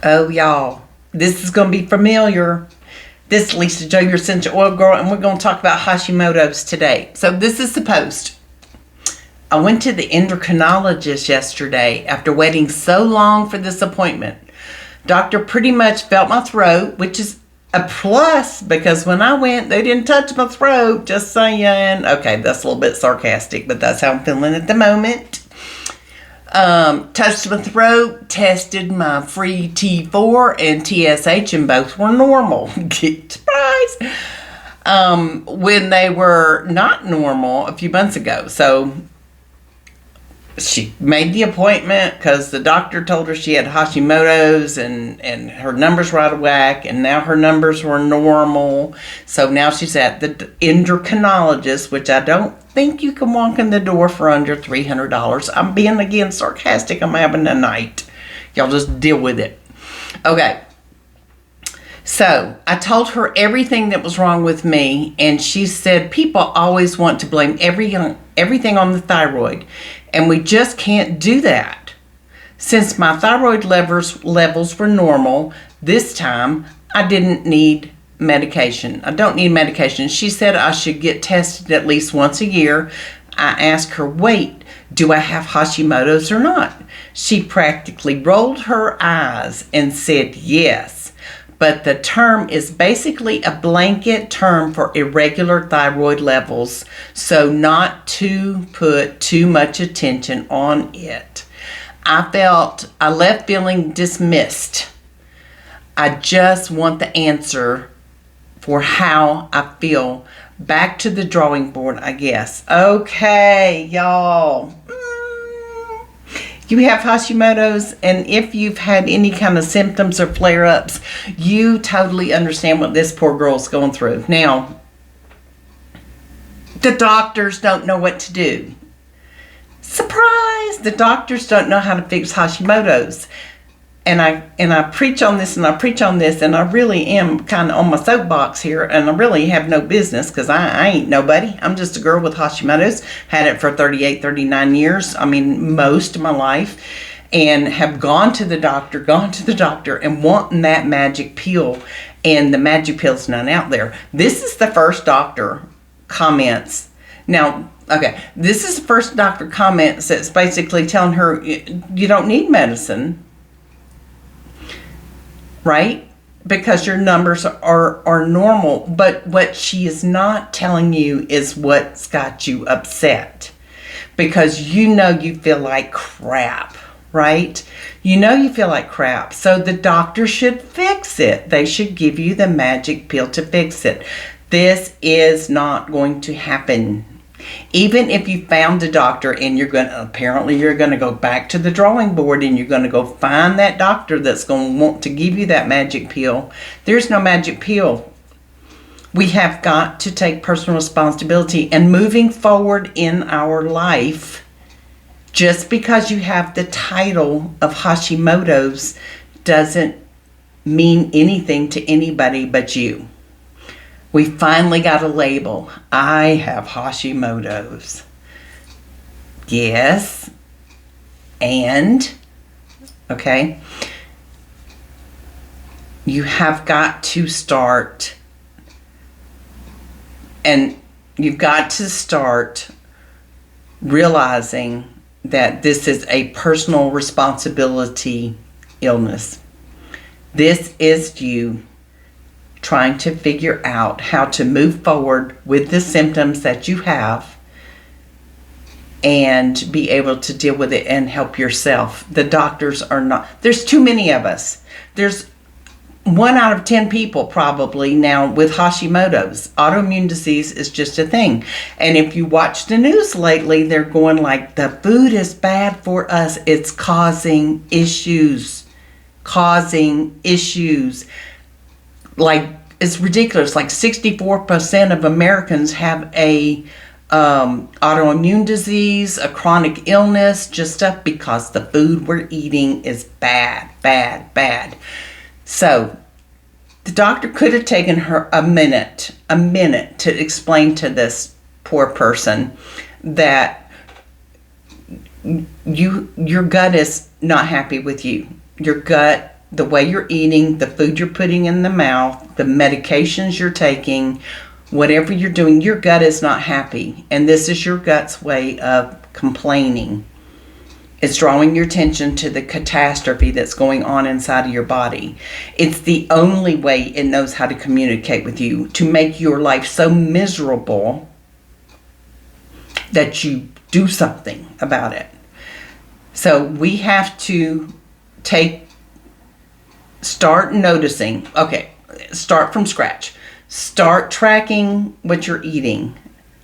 Oh, y'all, this is going to be familiar. This is Lisa Joe, your essential oil girl, and we're going to talk about Hashimoto's today. So this is the post. I went to the endocrinologist yesterday after waiting so long for this appointment. Doctor pretty much felt my throat, which is a plus because when I went, they didn't touch my throat. Just saying. Okay, that's a little bit sarcastic, but that's how I'm feeling at the moment. Touched my throat, tested my free T4 and TSH, and both were normal. Surprise! When they were not normal a few months ago. So she made the appointment because the doctor told her she had Hashimoto's and her numbers were out of whack, and now her numbers were normal. So now she's at the endocrinologist, which I don't think you can walk in the door for under $300. I'm being, again, sarcastic. I'm having a night. Y'all just deal with it. Okay. So I told her everything that was wrong with me, and she said people always want to blame everything on the thyroid, and we just can't do that. Since my thyroid levels were normal, this time I didn't need medication. I don't need medication. She said I should get tested at least once a year. I asked her, wait, do I have Hashimoto's or not? She practically rolled her eyes and said yes. But the term is basically a blanket term for irregular thyroid levels, so not to put too much attention on it. I left feeling dismissed. I just want the answer for how I feel. Back to the drawing board, I guess. Okay, y'all. You have Hashimoto's, and if you've had any kind of symptoms or flare-ups, you totally understand what this poor girl's going through. Now, the doctors don't know what to do. Surprise! The doctors don't know how to fix Hashimoto's. And I preach on this, and I preach on this, and I really am kind of on my soapbox here, and I really have no business because I ain't nobody. I'm just a girl with Hashimoto's. Had it for 38, 39 years. I mean, most of my life. And have gone to the doctor, and wanting that magic pill. And the magic pill's not out there. This is the first doctor comments. Now, okay, this is the first doctor comments that's basically telling her, you don't need medicine. Right? Because your numbers are normal. But what she is not telling you is what's got you upset. Because you know you feel like crap, right? You know you feel like crap. So the doctor should fix it. They should give you the magic pill to fix it. This is not going to happen. Even if you found a doctor and you're going to go back to the drawing board and you're going to go find that doctor that's going to want to give you that magic pill. There's no magic pill. We have got to take personal responsibility and moving forward in our life. Just because you have the title of Hashimoto's doesn't mean anything to anybody but you. We finally got a label. I have Hashimoto's. Yes. And, okay, you have got to start, and you've got to start realizing that this is a personal responsibility illness. This is you trying to figure out how to move forward with the symptoms that you have and be able to deal with it and help yourself. The doctors are not, there's too many of us. There's 1 out of 10 people probably now with Hashimoto's. Autoimmune disease is just a thing. And if you watch the news lately, they're going like, the food is bad for us. It's causing issues. Like, it's ridiculous. Like 64% of Americans have a autoimmune disease, a chronic illness, just stuff because the food we're eating is bad. So the doctor could have taken her a minute to explain to this poor person that your gut is not happy with you. Your gut the way you're eating, the food you're putting in the mouth, the medications you're taking, whatever you're doing, your gut is not happy. And this is your gut's way of complaining. It's drawing your attention to the catastrophe that's going on inside of your body. It's the only way it knows how to communicate with you, to make your life so miserable that you do something about it. So we have to start noticing, start from scratch. Start tracking what you're eating.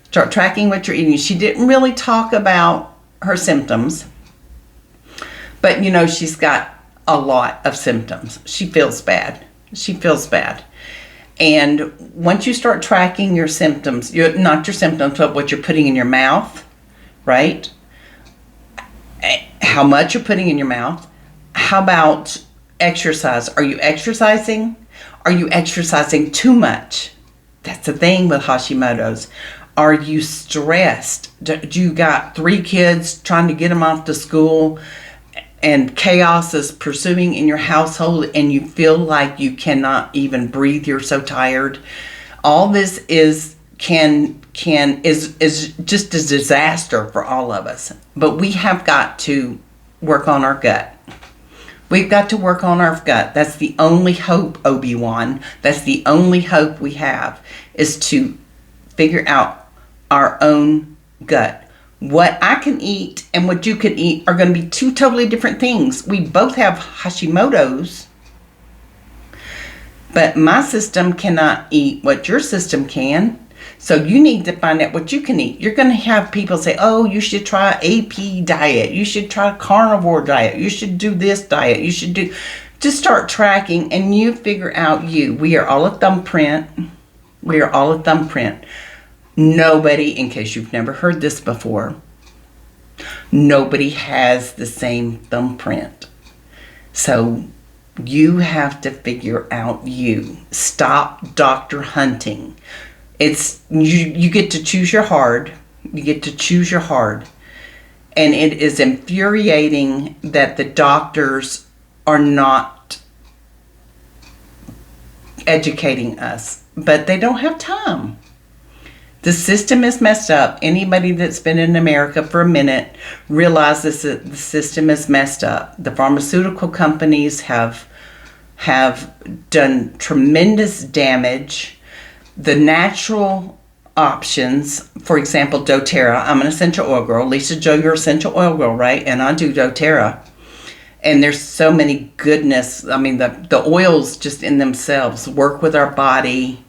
Start tracking what you're eating. She didn't really talk about her symptoms, but she's got a lot of symptoms. She feels bad. And once you start tracking your symptoms, not your symptoms, but what you're putting in your mouth, right? How much you're putting in your mouth. How about exercise? Are you exercising? Are you exercising too much? That's the thing with Hashimoto's. Are you stressed? Do you got 3 kids trying to get them off to school and chaos is pursuing in your household and you feel like you cannot even breathe? You're so tired. All this is just a disaster for all of us. But we have got to work on our gut. We've got to work on our gut. That's the only hope, Obi-Wan. That's the only hope we have, is to figure out our own gut. What I can eat and what you can eat are going to be 2 totally different things. We both have Hashimoto's, but my system cannot eat what your system can. So you need to find out what you can eat. You're going to have people say, oh, you should try AP diet. You should try carnivore diet. You should do this diet. You should do... Just start tracking and you figure out you. We are all a thumbprint. We are all a thumbprint. Nobody, in case you've never heard this before, nobody has the same thumbprint. So you have to figure out you. Stop doctor hunting. It's you get to choose your hard. You get to choose your hard. And it is infuriating that the doctors are not educating us. But they don't have time. The system is messed up. Anybody that's been in America for a minute realizes that the system is messed up. The pharmaceutical companies have done tremendous damage. The natural options, for example, doTERRA. I'm an essential oil girl. Lisa Jo, you're essential oil girl, right? And I do doTERRA. And there's so many goodness. I mean, the oils just in themselves work with our body,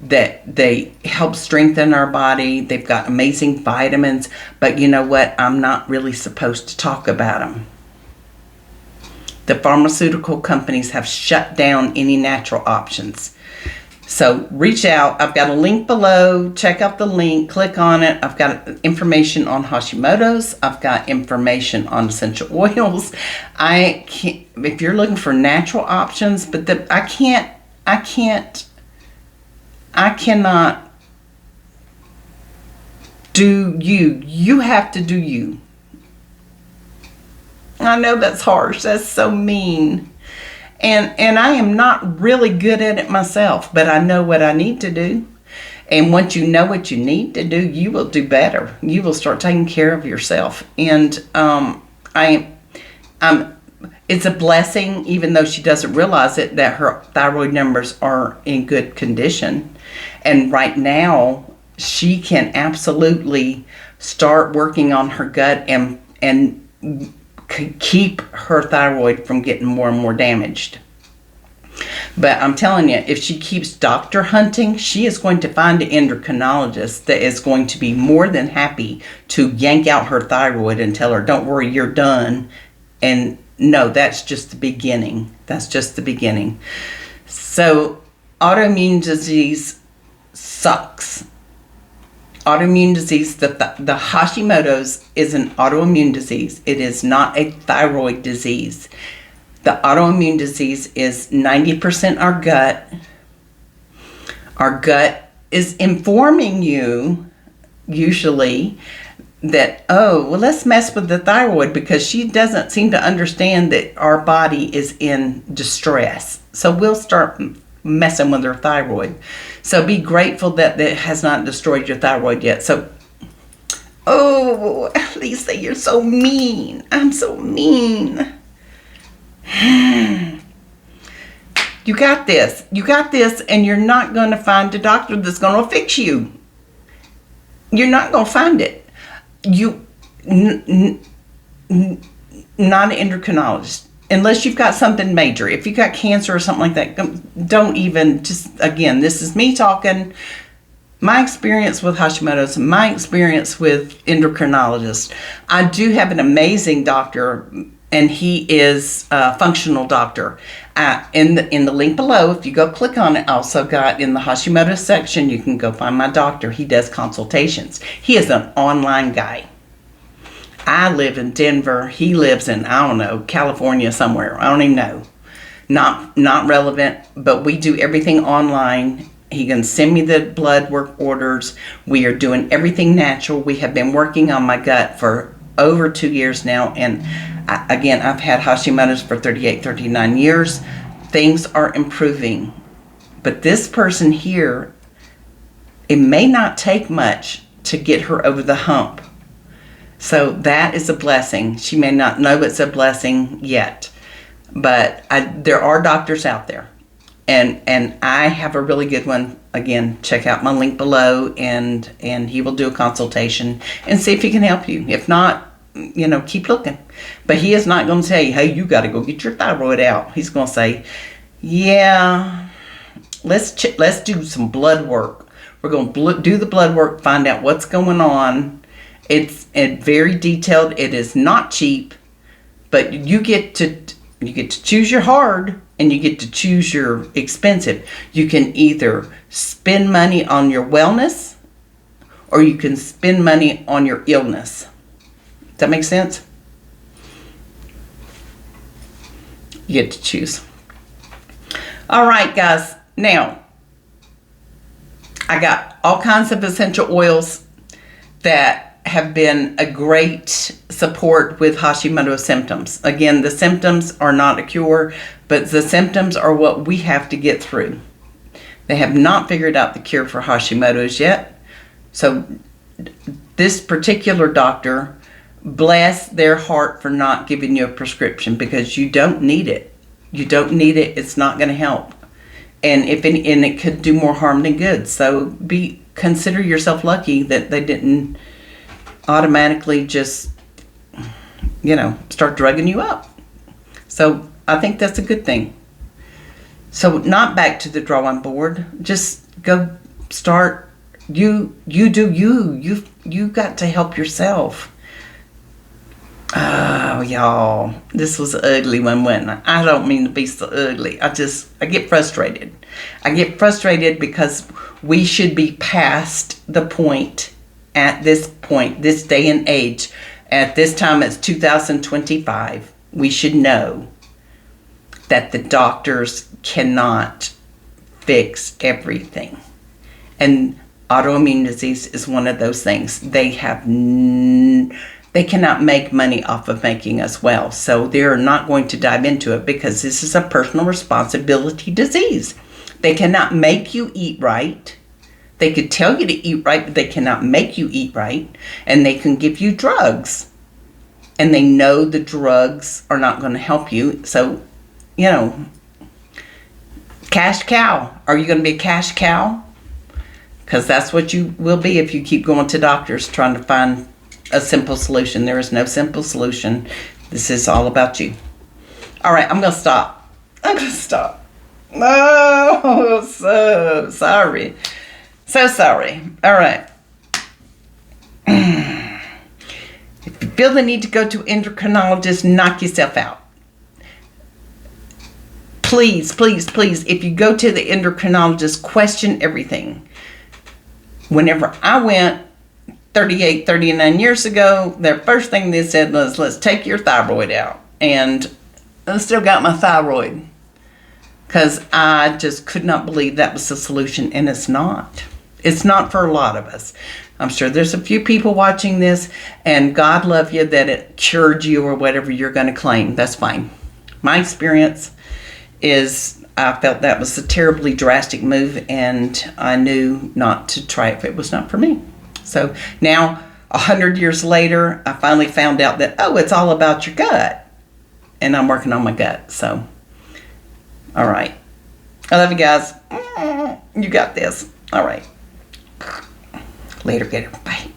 that they help strengthen our body. They've got amazing vitamins. But you know what? I'm not really supposed to talk about them. The pharmaceutical companies have shut down any natural options. So reach out. I've got a link below. Check out the link. Click on it. I've got information on Hashimoto's. I've got information on essential oils. If you're looking for natural options, but I cannot do you. You have to do you. I know that's harsh. That's so mean. And I am not really good at it myself, but I know what I need to do. And once you know what you need to do, you will do better. You will start taking care of yourself. And it's a blessing, even though she doesn't realize it, that her thyroid numbers are in good condition. And right now, she can absolutely start working on her gut and keep her thyroid from getting more and more damaged. But I'm telling you, if she keeps doctor hunting, she is going to find an endocrinologist that is going to be more than happy to yank out her thyroid and tell her, don't worry, you're done. And no, that's just the beginning. That's just the beginning. So autoimmune disease sucks. Autoimmune disease, the Hashimoto's is an autoimmune disease. It is not a thyroid disease. The autoimmune disease is 90% our gut. Our gut is informing you, usually, that, oh, well, let's mess with the thyroid because she doesn't seem to understand that our body is in distress. So we'll start messing with her thyroid. So be grateful that it has not destroyed your thyroid yet. So, oh, Lisa, you're so mean. I'm so mean. You got this. You got this, and you're not going to find a doctor that's going to fix you. You're not going to find it. You, not an endocrinologist, unless you've got something major. If you've got cancer or something like that, don't even, just, again, this is me talking. My experience with Hashimoto's, my experience with endocrinologists. I do have an amazing doctor, and he is a functional doctor. In the link below, if you go click on it, I also got in the Hashimoto section, you can go find my doctor. He does consultations. He is an online guy. I live in Denver. He lives in, I don't know, California somewhere. I don't even know. Not relevant, but we do everything online. He can send me the blood work orders. We are doing everything natural. We have been working on my gut for over 2 years now, and again, I've had Hashimoto's for 38, 39 years. Things are improving. But this person here, it may not take much to get her over the hump. So that is a blessing. She may not know it's a blessing yet. But there are doctors out there. And I have a really good one. Again, check out my link below, and he will do a consultation and see if he can help you. If not, keep looking. But he is not going to tell you, hey, you got to go get your thyroid out. He's going to say, yeah, let's do some blood work. We're going to do the blood work, find out what's going on. It's very detailed. It is not cheap, but you get to choose your hard, and you get to choose your expensive. You can either spend money on your wellness, or you can spend money on your illness. Does that make sense? You get to choose. All right, guys. Now, I got all kinds of essential oils that have been a great support with Hashimoto symptoms. Again, the symptoms are not a cure, but the symptoms are what we have to get through. They have not figured out the cure for Hashimoto's yet. So this particular doctor, bless their heart for not giving you a prescription, because you don't need it. You don't need it. It's not going to help. And it could do more harm than good. So consider yourself lucky that they didn't automatically just, start drugging you up. So I think that's a good thing. So not back to the drawing board. Just go start. You do you. You got to help yourself. Oh, y'all, this was an ugly one, wasn't it? I don't mean to be so ugly. I get frustrated. I get frustrated because we should be past the point, this day and age. At this time, it's 2025. We should know that the doctors cannot fix everything. And autoimmune disease is one of those things. They cannot make money off of making us well. So they're not going to dive into it because this is a personal responsibility disease. They cannot make you eat right. They could tell you to eat right, but they cannot make you eat right. And they can give you drugs. And they know the drugs are not going to help you. So, cash cow. Are you going to be a cash cow? Because that's what you will be if you keep going to doctors trying to find a simple solution. There is no simple solution. This is all about you. All right, I'm going to stop. Oh, so sorry. So sorry. All right. If you feel the need to go to endocrinologist, knock yourself out. Please, please, please, if you go to the endocrinologist, question everything. Whenever I went 38, 39 years ago, their first thing they said was, let's take your thyroid out. And I still got my thyroid because I just could not believe that was the solution, and it's not. It's not for a lot of us. I'm sure there's a few people watching this, and God love you that it cured you or whatever you're going to claim. That's fine. My experience is I felt that was a terribly drastic move, and I knew not to try it if it was not for me. So now, 100 years later, I finally found out that, oh, it's all about your gut. And I'm working on my gut. So, all right. I love you guys. You got this. All right. Later, Gator. Bye.